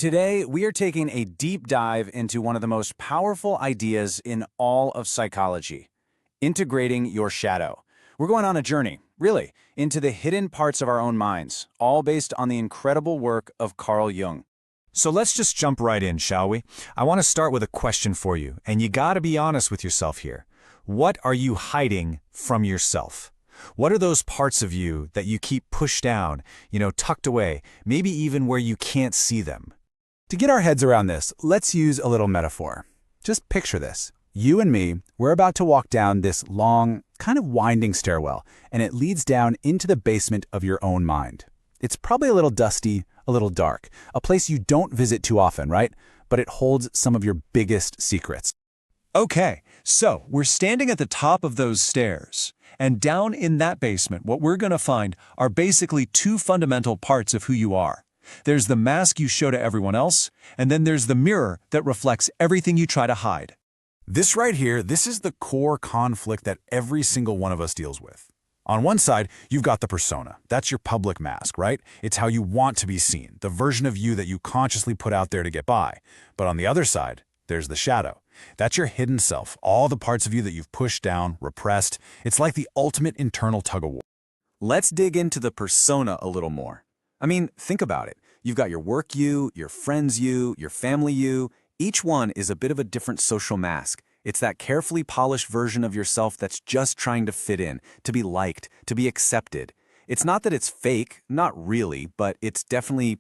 Today, we are taking a deep dive into one of the most powerful ideas in all of psychology, integrating your shadow. We're going on a journey, really, into the hidden parts of our own minds, all based on the incredible work of Carl Jung. So let's just jump right in, shall we? I want to start with a question for you, and you gotta be honest with yourself here. What are you hiding from yourself? What are those parts of you that you keep pushed down, tucked away, maybe even where you can't see them? To get our heads around this, let's use a little metaphor. Just picture this. You and me, we're about to walk down this long, kind of winding stairwell, and it leads down into the basement of your own mind. It's probably a little dusty, a little dark, a place you don't visit too often, right? But it holds some of your biggest secrets. Okay, so we're standing at the top of those stairs, and down in that basement, what we're going to find are basically two fundamental parts of who you are. There's the mask you show to everyone else, and then there's the mirror that reflects everything you try to hide. This right here, this is the core conflict that every single one of us deals with. On one side, you've got the persona. That's your public mask, right? It's how you want to be seen, the version of you that you consciously put out there to get by. But on the other side, there's the shadow. That's your hidden self, all the parts of you that you've pushed down, repressed. It's like the ultimate internal tug-of-war. Let's dig into the persona a little more. I mean, think about it. You've got your work you, your friends you, your family you. Each one is a bit of a different social mask. It's that carefully polished version of yourself that's just trying to fit in, to be liked, to be accepted. It's not that it's fake, not really, but it's definitely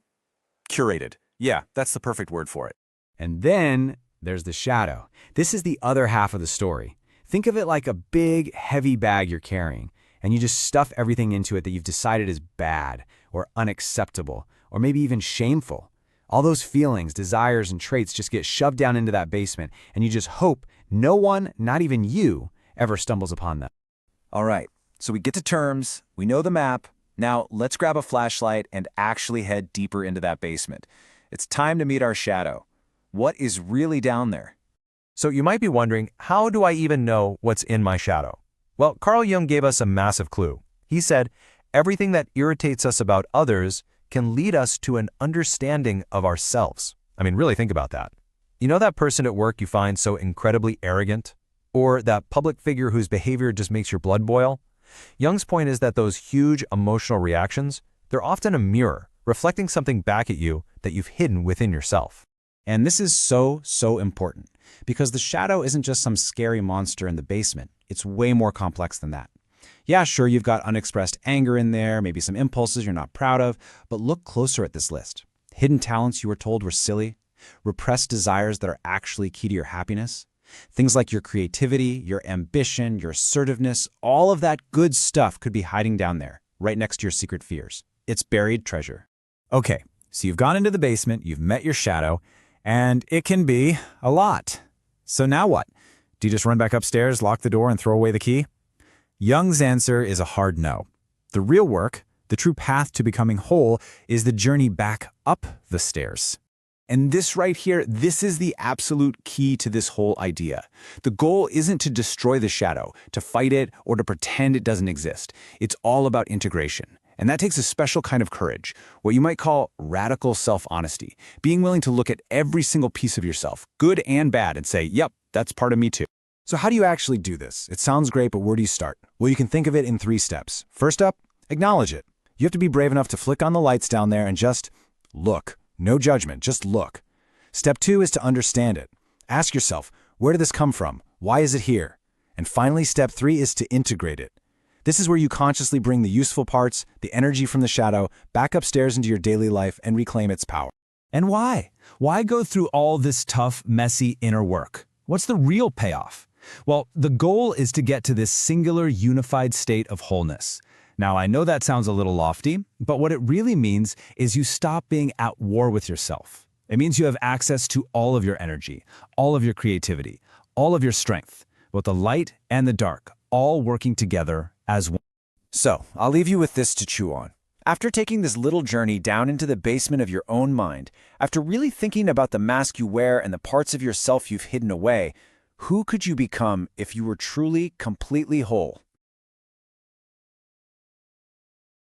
curated. Yeah, that's the perfect word for it. And then there's the shadow. This is the other half of the story. Think of it like a big, heavy bag you're carrying, and you just stuff everything into it that you've decided is bad or unacceptable or maybe even shameful. All those feelings, desires, and traits just get shoved down into that basement, and you just hope no one, not even you, ever stumbles upon them. All right, so we get to terms, we know the map. Now let's grab a flashlight and actually head deeper into that basement. It's time to meet our shadow. What is really down there? So you might be wondering, how do I even know what's in my shadow? Well, Carl Jung gave us a massive clue. He said, everything that irritates us about others can lead us to an understanding of ourselves. I mean, really think about that. You know that person at work you find so incredibly arrogant? Or that public figure whose behavior just makes your blood boil? Jung's point is that those huge emotional reactions, they're often a mirror, reflecting something back at you that you've hidden within yourself. And this is so important, because the shadow isn't just some scary monster in the basement. It's way more complex than that. Yeah, sure, you've got unexpressed anger in there, maybe some impulses you're not proud of, but look closer at this list. Hidden talents you were told were silly, repressed desires that are actually key to your happiness, things like your creativity, your ambition, your assertiveness, all of that good stuff could be hiding down there, right next to your secret fears. It's buried treasure. Okay, so you've gone into the basement, you've met your shadow, and it can be a lot. So now what? Do you just run back upstairs, lock the door, and throw away the key? Jung's answer is a hard no. The real work, the true path to becoming whole, is the journey back up the stairs. And this right here, this is the absolute key to this whole idea. The goal isn't to destroy the shadow, to fight it, or to pretend it doesn't exist. It's all about integration. And that takes a special kind of courage, what you might call radical self-honesty, being willing to look at every single piece of yourself, good and bad, and say, yep, that's part of me too. So how do you actually do this? It sounds great, but where do you start? Well, you can think of it in 3 steps. First up, acknowledge it. You have to be brave enough to flick on the lights down there and just look. No judgment, just look. Step 2 is to understand it. Ask yourself, where did this come from? Why is it here? And finally, step 3 is to integrate it. This is where you consciously bring the useful parts, the energy from the shadow, back upstairs into your daily life and reclaim its power. And why? Why go through all this tough, messy inner work? What's the real payoff? Well, the goal is to get to this singular, unified state of wholeness. Now, I know that sounds a little lofty, but what it really means is you stop being at war with yourself. It means you have access to all of your energy, all of your creativity, all of your strength, both the light and the dark, all working together as one. So, I'll leave you with this to chew on. After taking this little journey down into the basement of your own mind, after really thinking about the mask you wear and the parts of yourself you've hidden away, who could you become if you were truly, completely whole?